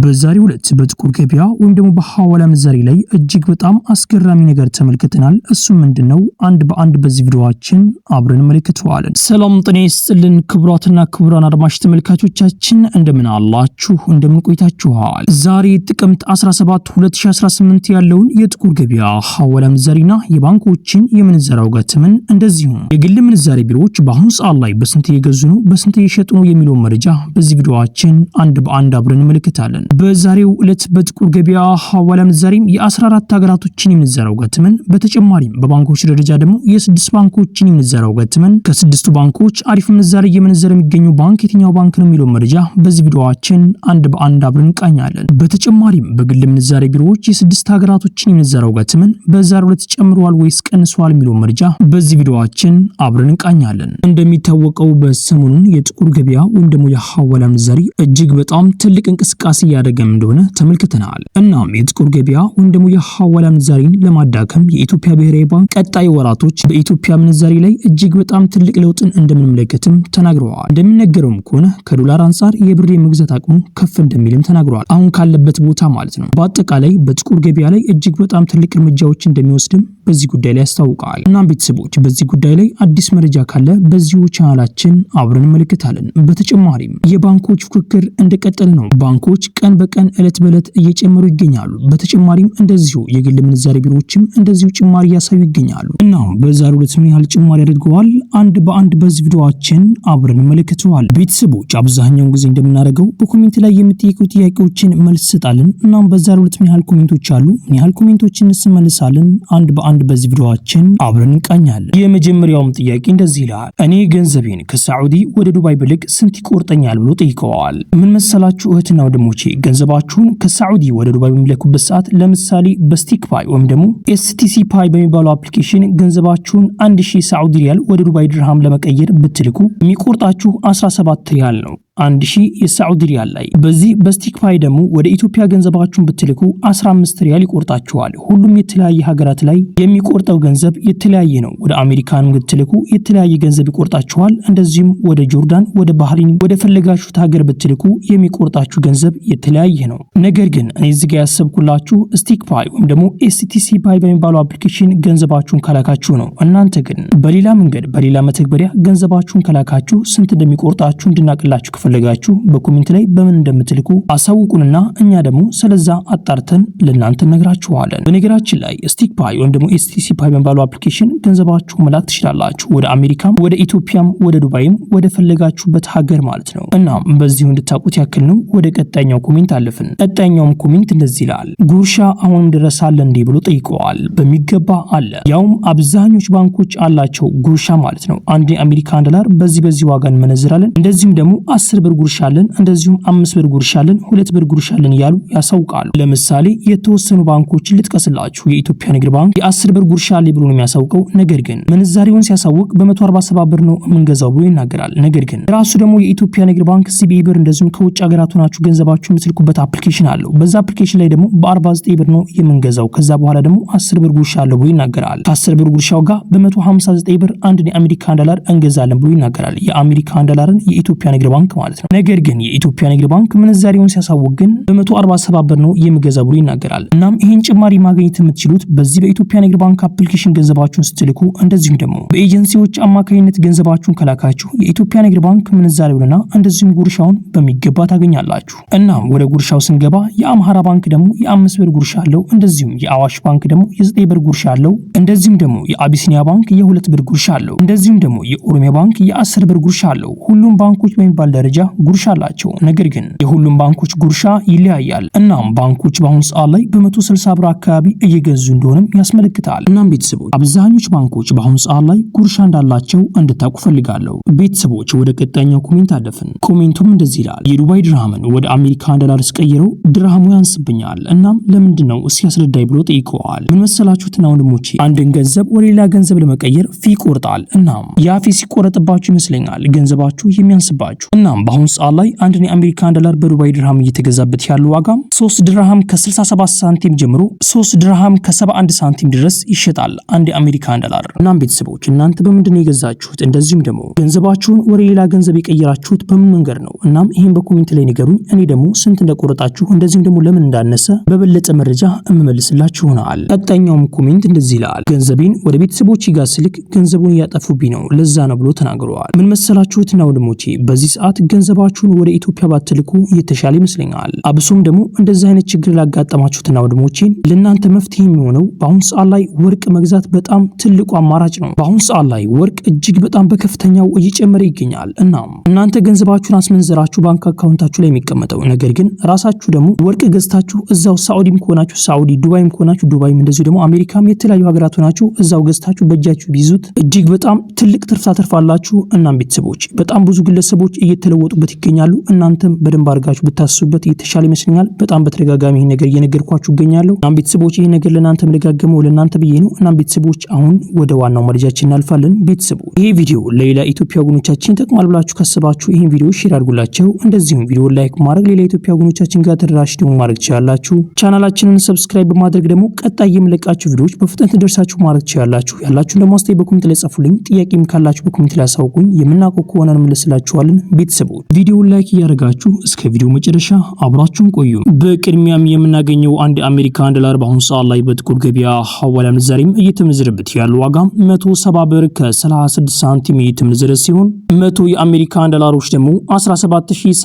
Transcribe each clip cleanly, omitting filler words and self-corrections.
በዛሬው ዕለት በጥቁር ገበያ ወይም ደግሞ በሐዋላ ምንዛሬ ላይ እጅግ በጣም አስገራሚ ነገር ተመልክተናል። እሱ ምንድነው? አንድ በአንድ በዚህ ቪዲዮአችን አብረን እንመለከተዋለን። ሰላም ጤና ይስጥልን ክቡራትና ክቡራን አድማጭ ተመልካቾቻችን እንደምን አላችሁ? እንደምን ቆይታችኋል? ዛሬ ጥቅምት 17 2018 ያለውን የጥቁር ገበያ ሐዋላ ምንዛሬና የባንኮችን የምንዛሬ ዋጋተመን እንደዚሁም የግል ምንዛሬ ቢሮዎች በአሁኑ ሰዓት ላይ በስንት እየገዙ ነው፣ በስንት እየሸጡ ነው የሚለው መረጃ በዚህ ቪዲዮአችን አንድ በአንድ አብረን እንመለከታለን። በዛሬው ዕለት በጥቁር ገበያ ሐዋላ ምንዛሬም የ14 ሀገራቶችን የምንዛሬ ዋጋተመን በተጨማሪም በባንኮች ደረጃ ደግሞ የ6 ባንኮችን የምንዛሬ ዋጋተመን ከ6ቱ ባንኮች አሪፍ ምንዛሬ እየመነዘረ የሚገኘው ባንክ የትኛው ባንክ ነው የሚለው መረጃ በዚህ ቪዲዮአችን አንድ በአንድ አብረን እንቃኛለን። በተጨማሪም በግል ምንዛሬ ቢሮዎች የ6 ሀገራቶችን የምንዛሬ ዋጋተመን በዛሬው ዕለት ጨምሯል ወይስ ቀንሷል የሚለው መረጃ በዚህ ቪዲዮአችን አብረን እንቃኛለን። እንደሚታወቀው በሰሞኑን የጥቁር ገበያ ወይም ደግሞ የሐዋላ ምንዛሬ እጅግ በጣም ትልቅ እንቅስቃሴ ያደረገም እንደሆነ ተመልክተናል። እናም የጥቁር ገበያ ወይም ደግሞ የሐዋላ ምንዛሬን ለማዳከም የኢትዮጵያ ብሔራዊ ባንክ ቀጣይ ወራቶች በኢትዮጵያ ምንዛሬ ላይ እጅግ በጣም ትልቅ ለውጥን እንደምንመለከትም ተናግረዋል። እንደሚነገረውም ከሆነ ከዶላር አንጻር የብር የመግዛት አቅሙ ከፍ እንደሚልም ተናግረዋል። አሁን ካለበት ቦታ ማለት ነው። በአጠቃላይ በጥቁር ገበያ ላይ እጅግ በጣም ትልቅ እርምጃዎች እንደሚወስድም በዚህ ጉዳይ ላይ ያስታውቃል። እናም ቤተሰቦች በዚህ ጉዳይ ላይ አዲስ መረጃ ካለ በዚሁ ቻናላችን አብረን እንመለከታለን። በተጨማሪም የባንኮች ፍክክር እንደቀጠለ ነው። ባንኮች ቀን በቀን እለት በእለት እየጨመሩ ይገኛሉ። በተጨማሪም እንደዚሁ የግል ምንዛሬ ቢሮዎችም እንደዚሁ ጭማሪ እያሳዩ ይገኛሉ። እናም በዛሬው ዕለት ምን ያህል ጭማሪ አድርገዋል አንድ በአንድ በዚህ ቪዲዮአችን አብረን እንመለከተዋል። ቤተሰቦች አብዛኛውን ጊዜ እንደምናደርገው በኮሜንት ላይ የምትጠይቁ ጥያቄዎችን መልስ እንሰጣለን። እናም በዛሬው ዕለት ምን ያህል ኮሜንቶች አሉ፣ ምን ያህል ኮሜንቶችን እንመልሳለን አንድ በአንድ በዚህ ቪዲዮአችን አብረን እንቃኛለን። የመጀመሪያውም ጥያቄ እንደዚህ ይላል። እኔ ገንዘቤን ከሳዑዲ ወደ ዱባይ ብልክ ስንት ይቆርጠኛል ብሎ ጠይቀዋል። ምን መሰላችሁ እህትና ወንድሞቼ፣ ገንዘባችሁን ከሳዑዲ ወደ ዱባይ በሚልኩበት ሰዓት ለምሳሌ በስቲክ ፓይ ወይም ደግሞ ኤስቲሲ ፓይ በሚባለው አፕሊኬሽን ገንዘባችሁን 1000 ሳዑዲ ሪያል ወደ ዱባይ ድርሃም ለመቀየር ብትልኩ የሚቆርጣችሁ 17 ሪያል ነው። 1000 የሳዑዲ ሪያል ላይ። በዚህ በስቲክ ፓይ ደግሞ ወደ ኢትዮጵያ ገንዘባችሁን ብትልኩ 15 ሪያል ይቆርጣችኋል። ሁሉም የተለያየ ሀገራት ላይ የሚቆርጠው ገንዘብ የተለያየ ነው። ወደ አሜሪካን ብትልኩ የተለያየ ገንዘብ ይቆርጣችኋል። እንደዚሁም ወደ ጆርዳን፣ ወደ ባህሪን፣ ወደ ፈለጋችሁት ሀገር ብትልኩ የሚቆርጣችሁ ገንዘብ የተለያየ ነው። ነገር ግን እኔ እዚህ ጋር ያሰብኩላችሁ ስቲክ ፓይ ወይም ደግሞ ኤስቲሲ ፓይ በሚባለው አፕሊኬሽን ገንዘባችሁን ከላካችሁ ነው። እናንተ ግን በሌላ መንገድ በሌላ መተግበሪያ ገንዘባችሁን ከላካችሁ ስንት እንደሚቆርጣችሁ እንድናቅላችሁ ፈለጋችሁ በኮሜንት ላይ በምን እንደምትልኩ አሳውቁንና እኛ ደግሞ ስለዛ አጣርተን ለእናንተ ነግራችኋለን። በነገራችን ላይ ስቲክ ፓይ ወይም ደግሞ ኤስቲሲ ፓይ በሚባለው አፕሊኬሽን ገንዘባችሁ መላክ ትችላላችሁ። ወደ አሜሪካም፣ ወደ ኢትዮጵያም፣ ወደ ዱባይም፣ ወደ ፈለጋችሁበት ሀገር ማለት ነው። እናም በዚሁ እንድታውቁት ያክል ነው። ወደ ቀጣኛው ኮሜንት አለፍን። ቀጣኛውም ኮሜንት እንደዚህ ይላል። ጉርሻ አሁን ድረስ አለ እንዴ ብሎ ጠይቀዋል። በሚገባ አለ። ያውም አብዛኞች ባንኮች አላቸው ጉርሻ ማለት ነው። አንድ የአሜሪካን ዶላር በዚህ ዋጋ እንመነዝራለን። እንደዚሁም ደግሞ 10 ብር ጉርሻ አለን፣ እንደዚሁም 5 ብር ጉርሻ አለን፣ 2 ብር ጉርሻ አለን እያሉ ያሳውቃሉ። ለምሳሌ የተወሰኑ ባንኮችን ልጥቀስላችሁ። የኢትዮጵያ ንግድ ባንክ የ10 ብር ጉርሻ አለ ብሎ ነው የሚያሳውቀው። ነገር ግን ምንዛሬውን ሲያሳውቅ በ147 ብር ነው የምንገዛው ብሎ ይናገራል። ነገር ግን ራሱ ደግሞ የኢትዮጵያ ንግድ ባንክ ሲቢኢ ብር እንደዚሁም ከውጭ ሀገራት ሆናችሁ ገንዘባችሁ የምትልኩበት አፕሊኬሽን አለው። በዛ አፕሊኬሽን ላይ ደግሞ በ49 ብር ነው የምንገዛው። ከዛ በኋላ ደግሞ 10 ብር ጉርሻ አለ ብሎ ይናገራል። ከ10 ብር ጉርሻው ጋር በ159 ብር አንድ የአሜሪካን ዶላር እንገዛለን ብሎ ይናገራል። የአሜሪካን ዶላርን የኢትዮጵያ ንግድ ባንክ ማለት ነው። ነገር ግን የኢትዮጵያ ንግድ ባንክ ምንዛሬውን ሲያሳውቅ ግን በ147 ብር ነው የሚገዛው ብሎ ይናገራል። እናም ይሄን ጭማሪ ማግኘት የምትችሉት በዚህ በኢትዮጵያ ንግድ ባንክ አፕሊኬሽን ገንዘባችሁን ስትልኩ፣ እንደዚሁም ደግሞ በኤጀንሲዎች አማካኝነት ገንዘባችሁን ከላካችሁ የኢትዮጵያ ንግድ ባንክ ምንዛሬውንና እንደዚሁም ጉርሻውን በሚገባ ታገኛላችሁ። እናም ወደ ጉርሻው ስንገባ የአምሃራ ባንክ ደግሞ የ5 ብር ጉርሻ አለው። እንደዚሁም የአዋሽ ባንክ ደግሞ የ9 ብር ጉርሻ አለው። እንደዚሁም ደግሞ የአቢሲኒያ ባንክ የ2 ብር ጉርሻ አለው። እንደዚሁም ደግሞ የኦሮሚያ ባንክ የ10 ብር ጉርሻ አለው። ሁሉም ባንኮች በሚባል ደረጃ ጉርሻ አላቸው። ነገር ግን የሁሉም ባንኮች ጉርሻ ይለያያል። እናም ባንኮች በአሁኑ ሰዓት ላይ በ160 ብር አካባቢ እየገዙ እንደሆነም ያስመለክታል። እናም ቤተሰቦች አብዛኞች ባንኮች በአሁኑ ሰዓት ላይ ጉርሻ እንዳላቸው እንድታውቁ ፈልጋለሁ። ቤተሰቦች ወደ ቀጣኛው ኮሜንት አለፍን። ኮሜንቱም እንደዚህ ይላል። የዱባይ ድርሃምን ወደ አሜሪካን ዶላር ስቀይረው ድርሃሙ ያንስብኛል። እናም ለምንድን ነው እስኪ ያስረዳይ ብሎ ጠይቀዋል። ምን መሰላችሁትና ወንድሞቼ፣ አንድን ገንዘብ ወደ ሌላ ገንዘብ ለመቀየር ፊ ይቆርጣል። እናም ያ ፊ ሲቆረጥባችሁ ይመስለኛል ገንዘባችሁ የሚያንስባችሁ። እናም በአሁኑ ሰዓት ላይ አንድ የአሜሪካን ዶላር በዱባይ ድርሃም እየተገዛበት ያለው ዋጋም 3 ድርሃም ከ67 ሳንቲም ጀምሮ 3 ድርሃም ከ71 ሳንቲም ድረስ ይሸጣል አንድ የአሜሪካን ዶላር። እናም ቤተሰቦች እናንተ በምንድን ነው የገዛችሁት? እንደዚሁም ደግሞ ገንዘባችሁን ወደ ሌላ ገንዘብ የቀየራችሁት በምን መንገድ ነው? እናም ይሄን በኮሜንት ላይ ንገሩኝ። እኔ ደግሞ ስንት እንደቆረጣችሁ እንደዚህም ደግሞ ለምን እንዳነሰ በበለጠ መረጃ እመመልስላችሁ ሆናል። ቀጣኛውም ኮሜንት እንደዚህ ይላል። ገንዘቤን ወደ ቤተሰቦቼ ጋር ስልክ ገንዘቡን እያጠፉብኝ ነው፣ ለዛ ነው ብሎ ተናግረዋል። ምን መሰላችሁትና ወንድሞቼ በዚህ ሰዓት ገንዘባችሁን ወደ ኢትዮጵያ ባትልኩ የተሻለ ይመስለኛል። አብሶም ደግሞ እንደዚህ አይነት ችግር ላጋጠማችሁትና ወንድሞቼ ለእናንተ መፍትሄ የሚሆነው በአሁን ሰዓት ላይ ወርቅ መግዛት በጣም ትልቁ አማራጭ ነው። በአሁን ሰዓት ላይ ወርቅ እጅግ በጣም በከፍተኛው እየጨመረ ይገኛል። እናም እናንተ ገንዘባችሁን አስመንዘራችሁ ባንክ አካውንታችሁ ላይ የሚቀመጠው ነገር ግን ራሳችሁ ደግሞ ወርቅ ገዝታችሁ እዛው ሳውዲም ከሆናችሁ ሳውዲ፣ ዱባይም ከሆናችሁ ዱባይም፣ እንደዚሁ ደግሞ አሜሪካም የተለያዩ ሀገራት ሆናችሁ እዛው ገዝታችሁ በእጃችሁ ቢይዙት እጅግ በጣም ትልቅ ትርፍ ታተርፋላችሁ። እናም ቤተሰቦች በጣም ብዙ ግለሰቦች እየተለወጡበት ይገኛሉ። እናንተም በደንብ አድርጋችሁ ብታስቡበት የተሻለ ይመስለኛል። በጣም በተደጋጋሚ ይሄን ነገር እየነገርኳችሁ ይገኛለሁ። እናም ቤተሰቦች ይሄን ነገር ለእናንተ መደጋገመው ለእናንተ ብዬ ነው። እናም ቤተሰቦች አሁን ወደ ዋናው መረጃችን እናልፋለን። ቤተሰቦች ይሄ ቪዲዮ ለሌላ ኢትዮጵያ ወገኖቻችን ይጠቅማል ብላችሁ ካሰባችሁ ይሄን ቪዲዮ ሼር አድርጉላቸው። እንደዚሁም ቪዲዮ ላይክ ማድረግ ሌላ ኢትዮጵያ ወገኖቻችን ጋር ተደራሽ ደግሞ ማድረግ ትችላላችሁ። ቻናላችንን ሰብስክራይብ በማድረግ ደግሞ ቀጣይ የምለቃችሁ ቪዲዮዎች በፍጥነት ደርሳችሁ ማድረግ ትችላላችሁ። ያላችሁን ደግሞ አስተያየት በኮሜንት ላይ ጻፉልኝ። ጥያቄም ካላችሁ በኮሜንት ላይ አሳውቁኝ። የምናውቀው ከሆነ እንመልስላችኋለን። ቤተሰቦች ቪዲዮውን ላይክ እያደረጋችሁ እስከ ቪዲዮ መጨረሻ አብራችሁን ቆዩ። በቅድሚያም የምናገኘው አንድ አሜሪካን ዶላር በአሁኑ ሰዓት ላይ በጥቁር ገበያ ሐዋላ ምንዛሬም እየተመነዘረበት ያለው ዋጋ 170 ብር ከ36 ሳንቲም እየተመነዘረ ሲሆን 100 የአሜሪካን ዶላሮች ደግሞ 17036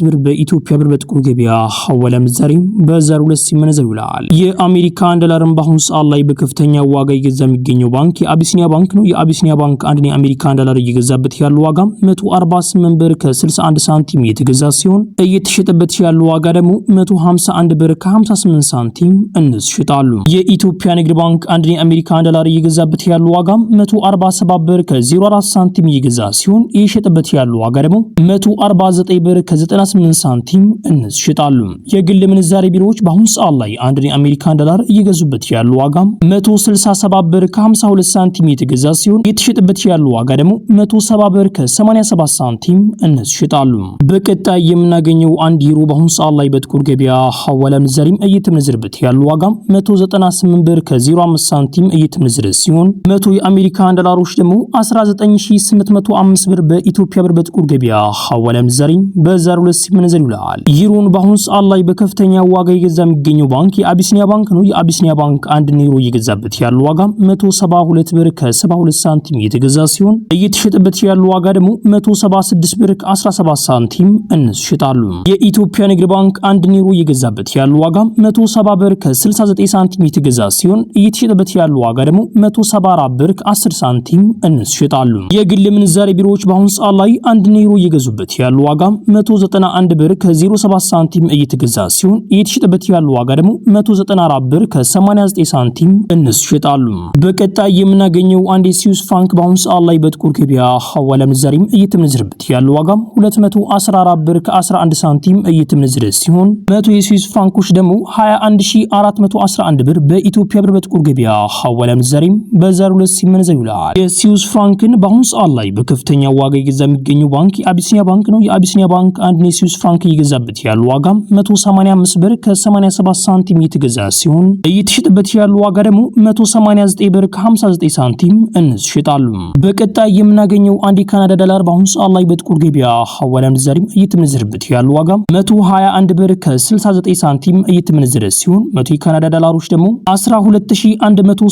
ብር በኢትዮጵያ ብር በጥቁር ገበያ ሐዋላ ምንዛሬም በ02 ሲመነዘር ይውላል። የአሜሪካን ዶላርን በአሁኑ ሰዓት ላይ በከፍተኛ ዋጋ እየገዛ የሚገኘው ባንክ የአቢሲኒያ ባንክ ነው። የአቢሲኒያ ባንክ አንድ የአሜሪካን ዶላር እየገዛበት ያለው ዋጋ 148 ብር ከ61 ሳንቲም እየተገዛ ሲሆን እየተሸጠበት ያለው ዋጋ ደግሞ 151 ብር ከ58 ሳንቲም እንሽጣሉ። የኢትዮጵያ ንግድ ባንክ አንድ የአሜሪካን ዶላር እየገዛበት ያለው ዋጋ 147 ብር ከ04 ሳንቲም እየገዛ ሲሆን እየሸጠበት ያለው ዋጋ ደግሞ 149 ብር ከ98 ሳንቲም እንሽጣሉ። የግል ምንዛሬ ቢሮዎች በአሁኑ ሰዓት ላይ አንድ የአሜሪካን ዶላር እየገዙበት ያለው ዋጋ 167 ብር ከ52 ሳንቲም እየተገዛ ሲሆን እየተሸጠበት ያለው ዋጋ ደግሞ 170 ብር ከ87 ሳንቲም እንሽጣሉ። በቀጣይ የምናገኘው አንድ ዩሮ በአሁኑ ሰዓት ላይ በጥቁር ገበያ ሐዋላ ምንዛሬም እየተመነዘረበት ያለው ዋጋ 198 ብር ከ05 ሳንቲም እየተመነዘረ ሲሆን 100 የአሜሪካን ዶላሮች ደግሞ 19805 ብር በኢትዮጵያ ብር በጥቁር ገበያ ሐዋላ ምንዛሬም በ02 ሲመነዘር ይውላል። ዩሮን በአሁኑ ሰዓት ላይ በከፍተኛ ዋጋ እየገዛ የሚገኘው ባንክ የአቢሲኒያ ባንክ ነው። የአቢሲኒያ ባንክ አንድ ዩሮ እየገዛበት ያለው ዋጋ 172 ብር ከ72 ሳንቲም እየተገዛ ሲሆን እየተሸጠበት ያለው ዋጋ ደግሞ 176 ብር ከ17 ሳንቲም እንሽጣሉ። የኢትዮጵያ ንግድ ባንክ አንድ ዩሮ እየገዛበት ያለው ዋጋ 170 ብር ከ69 ሳንቲም እየተገዛ ሲሆን እየተሸጠበት ያለው ዋጋ ደግሞ 174 ብር ከ10 ሳንቲም እንሽጣሉ። የግል ምንዛሬ ቢሮዎች በአሁኑ ሰዓት ላይ አንድ ዩሮ እየገዙበት ያለው ዋጋ 191 ብር ከ07 ሳንቲም እየተገዛ ሲሆን እየተሸጠበት ያለው ዋጋ ደግሞ 194 ብር ከ89 ሳንቲም እንሽጣሉ። በቀጣይ የምናገኘው አንድ የስዊስ ፍራንክ በአሁኑ ሰዓት ላይ በጥቁር ገበያ ሐዋላ ምንዛሬም እየተመነዘረበት ያለው ዋጋ 214 ብር ከ11 ሳንቲም እየተመነዘረ ሲሆን 100 የስዊስ ፍራንኮች ደግሞ 21411 ብር በኢትዮጵያ ብር በጥቁር ገበያ ሐዋላ ምንዛሬም በ02 ሲመነዘር ይውላል። የስዊስ ፍራንክን በአሁኑ ሰዓት ላይ በከፍተኛ ዋጋ እየገዛ የሚገኘው ባንክ የአቢሲኒያ ባንክ ነው። የአቢሲኒያ ባንክ አንድ የስዊስ ፍራንክ እየገዛበት ያለው ዋጋ 185 ብር ከ87 ሳንቲም እየተገዛ ሲሆን እየተሸጠበት ያለው ዋጋ ደግሞ 189 ብር ከ59 ሳንቲም እንሽጣሉ። በቀጣይ የምናገኘው አንድ የካናዳ ዶላር በአሁኑ ሰዓት ላይ በጥቁር ገበያ ሐዋላ ምንዛሬም እየተመነዘረበት ያለው ዋጋ 121 ብር ከ69 ሳንቲም እየተመነዘረ ሲሆን 100 የካናዳ ዶላሮች ደግሞ 12169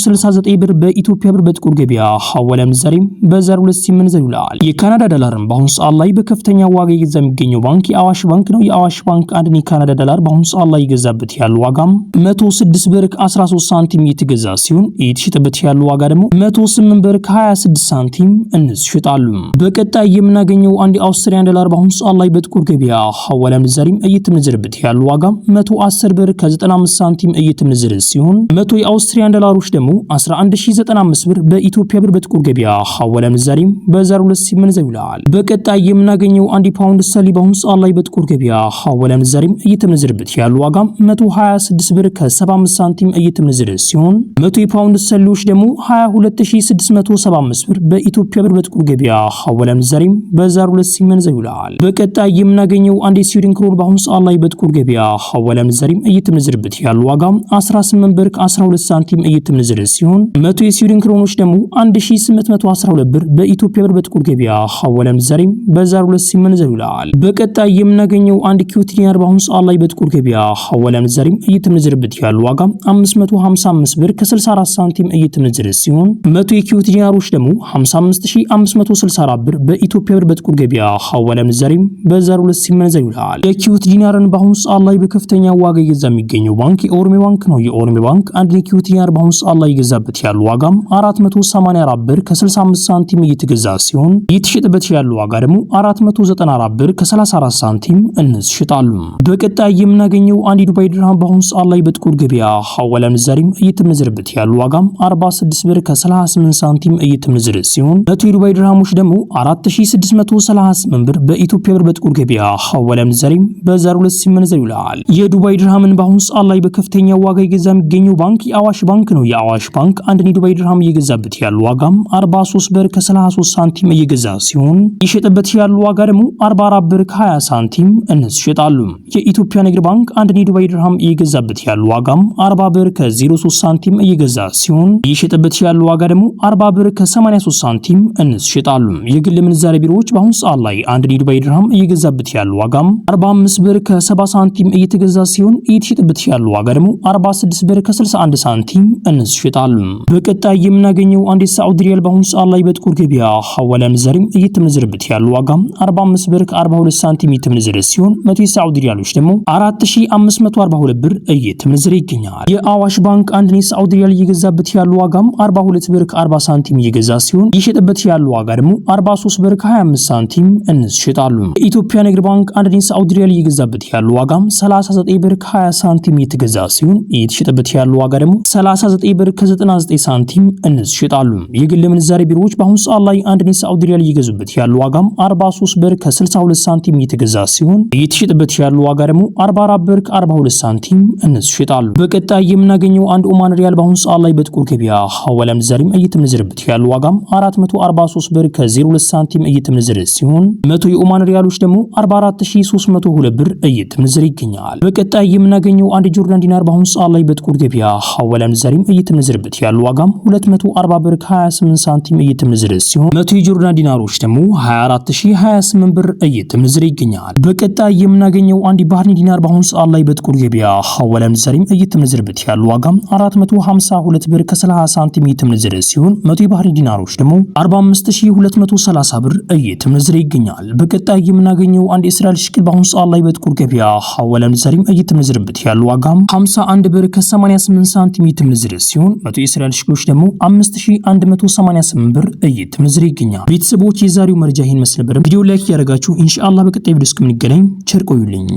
ብር በኢትዮጵያ ብር በጥቁር ገበያ ሐዋላ ምንዛሬም በ02 ሲመነዘር ይውላል። የካናዳ ዶላርን በአሁኑ ሰዓት ላይ በከፍተኛ ዋጋ እየገዛ የሚገኘው ባንክ የአዋሽ ባንክ ነው። የአዋሽ ባንክ አንድ የካናዳ ዶላር በአሁኑ ሰዓት ላይ እየገዛበት ያለው ዋጋ 106 ብር ከ13 ሳንቲም እየተገዛ ሲሆን እየተሸጠበት ያለው ዋጋ ደግሞ 108 ብር ከ26 ሳንቲም እንሽጣሉ። በቀጣይ የምናገኘው አንድ የአውስትራሊያን ዶላር በአሁኑ ሰዓት ላይ በጥቁር ገበያ ሐዋላ ምንዛሬም እየተመነዘረበት ያለው ዋጋ 110 ብር ከ95 ሳንቲም እየተመነዘረ ሲሆን 100 የአውስትራሊያን ዶላሮች ደግሞ 11095 ብር በኢትዮጵያ ብር በጥቁር ገበያ ሐዋላ ምንዛሬም በ02 ሲመነዘር ይውላል። በቀጣይ የምናገኘው አንድ ፓውንድ ስተርሊንግ በአሁኑ ሰዓት ላይ በጥቁር ገበያ ሐዋላ ምንዛሬም እየተመነዘረበት ያለው ዋጋ 126 ብር ከ75 ሳንቲም እየተመነዘረ ሲሆን 100 የፓውንድ ስተርሊንጎች ደግሞ 22675 ብር በኢትዮጵያ ብር በጥቁር ገበያ ሐዋላ ምንዛሬም በ02 ሲመነዘር ይውላል። በቀጣይ የምናገኘው አንድ የስዊድን ክሮን በአሁኑ ሰዓት ላይ በጥቁር ገበያ ሐዋላ ምንዛሬም እየተመነዘረበት ያለው ዋጋ 18 ብር ከ12 ሳንቲም እየተመነዘረ ሲሆን 100 የስዊድን ክሮኖች ደግሞ 1812 ብር በኢትዮጵያ ብር በጥቁር ገበያ ሐዋላ ምንዛሬም በ02 ሲመነዘር ይውላል። በቀጣይ የምናገኘው አንድ የኩዌት ዲናር በአሁኑ ሰዓት ላይ በጥቁር ገበያ ሐዋላ ምንዛሬም እየተመነዘረበት ያለው ዋጋ 555 ብር ከ64 ሳንቲም እየተመነዘረ ሲሆን 100 የኩዌት ዲናሮች ደግሞ 55564 ብር በኢትዮጵያ ብር በጥቁር ገበያ ሐዋላ ምንዛሬም በዛሬው ዕለት ሲመነዘር ይውላል። የኩዌት ዲናርን በአሁኑ ሰዓት ላይ በከፍተኛ ዋጋ እየገዛ የሚገኘው ባንክ የኦሮሜ ባንክ ነው። የኦሮሜ ባንክ አንድ የኩዌት ዲናር በአሁኑ ሰዓት ላይ እየገዛበት ያለው ዋጋም 484 ብር ከ65 ሳንቲም እየተገዛ ሲሆን እየተሸጠበት ያለው ዋጋ ደግሞ 494 ብር ከ34 ሳንቲም እንስ ይሸጣሉ። በቀጣይ የምናገኘው አንድ የዱባይ ድርሃም በአሁኑ ሰዓት ላይ በጥቁር ገበያ ሐዋላ ምንዛሬም እየተመነዘረበት ያለው ዋጋም 46 ብር ከ38 ሳንቲም እየተመነዘረ ሲሆን 100 የዱባይ ድርሃሞች ደግሞ 4638 ብር በኢትዮጵያ ብር በጥቁር ገበያ ሐዋላ ምንዛሬም በዛሬው ዕለት ሲመነዘር ይውላል። የዱባይ ድርሃምን በአሁኑ ሰዓት ላይ በከፍተኛ ዋጋ እየገዛ የሚገኘው ባንክ የአዋሽ ባንክ ነው። የአዋሽ ባንክ አንድ የዱባይ ድርሃም እየገዛበት ያለው ዋጋም 43 ብር ከ33 ሳንቲም እየገዛ ሲሆን እየሸጠበት ያለው ዋጋ ደግሞ 44 ብር ከ20 ሳንቲም እንስ ይሸጣሉ። የኢትዮጵያ ንግድ ባንክ አንድ የዱባይ ድርሃም እየገዛበት ያለው ዋጋም 40 ብር ከ03 ሳንቲም እየገዛ ሲሆን እየሸጠበት ያለው ዋጋ ደግሞ 40 ብር ከ83 ሳንቲም እንስ ይሸጣሉ። የግል ምንዛሬ ቢሮዎች በአሁኑ ሰዓት ላይ አንድ የዱባይ ድርሃም እየገዛበት ያለው ዋጋም 45 ብር ከ70 ሳንቲም እየተገዛ ሲሆን እየተሸጠበት ያለው ዋጋ ደግሞ 46 ብር ከ61 ሳንቲም እንስ ይሸጣሉ። በቀጣይ የምናገኘው አንድ የሳዑዲ ሪያል በአሁኑ ሰዓት ላይ በጥቁር ገበያ ሐዋላ ምንዛሬም እየተመነዘረበት ያለው ዋጋም 45 ብር ከ42 ሳንቲም እየተመነዘረ ሲሆን 100 የሳዑዲ ሪያሎች ደግሞ 4542 ብር እየተመነዘረ ይገኛል። የአዋሽ ባንክ አንድ የሳዑዲ ሪያል እየገዛበት ያለው ዋጋም 42 ብር ከ40 ሳንቲም እየገዛ ሲሆን እየሸጠበት ያለው ዋጋ ደግሞ 43 ብር ከ25 ሳንቲም እንስ ይሸጣሉ። የኢትዮጵያ ንግድ ባንክ አንድ የሳዑዲ ሪያል እየገዛበት ያለው ዋጋም 39 ብር ከ20 ሳንቲም እየተገዛ ሲሆን እየተሸጠበት ያለው ዋጋ ደግሞ 39 ብር ከ99 ሳንቲም እንስ ይሸጣሉ። የግል ምንዛሬ ቢሮዎች በአሁኑ ሰዓት ላይ አንድ የሳዑዲ ሪያል እየገዙበት ያለው ዋጋም 43 ብር ከ62 ሳንቲም እየተገዛ ሲሆን እየተሸጠበት ያለው ዋጋ ደግሞ 44 ብር ከ42 ሳንቲም እንስ ይሸጣሉ። በቀጣይ የምናገኘው አንድ ኦማን ሪያል በአሁኑ ሰዓት ላይ በጥቁር ገበያ ሐዋላ ምንዛሬም እየተመነዘረበት ያለው ዋጋም 443 ብር ከ02 ሳንቲም እየተመነዘረ ሲሆን 100 የኦማን ሪያሎች ደግሞ 44302 ብር እየተመነዘረ ይገኛል። በቀጣይ የምናገኘው አንድ ጆርዳን ዲናር በአሁኑ ሰዓት ላይ በጥቁር ገበያ ሐዋላ ምንዛሬም እየተመነዘረበት ያለው ዋጋም 240 ብር ከ28 ሳንቲም እየተመነዘረ ሲሆን 100 የጆርዳን ዲናሮች ደግሞ 24028 ብር እየተመነዘረ ይገኛል። በቀጣይ የምናገኘው አንድ ባህሪን ዲናር በአሁኑ ሰዓት ላይ በጥቁር ገበያ ሐዋላ ምንዛሬም እየተመነዘረበት ያለው ዋጋም 452 ብር ከ30 ሳንቲም እየተመነዘረ ሲሆን 100 የባህሪን ዲናሮች ደግሞ 45230 ብር እየተመነዘረ ይገኛል። በቀጣይ የምናገኘው አንድ የእስራኤል ሽቅል በአሁኑ ሰዓት ላይ በጥቁር ገበያ ሐዋላ ምንዛሬም እየተመነዘረበት ያለው ዋጋም 51 ብር ከ88 ሳንቲም እየተመነዘረ ሲሆን 100 የእስራኤል ሽቅሎች ደግሞ 5188 ብር እየተመነዘረ ይገኛል። ቤተሰቦች የዛሬው መረጃ ይህን መስል ነበር። ቪዲዮ ላይክ ያደረጋችሁ ኢንሻአላህ በቀጣይ ቪዲዮ እስከምንገናኝ ቸር ቆዩልኝ።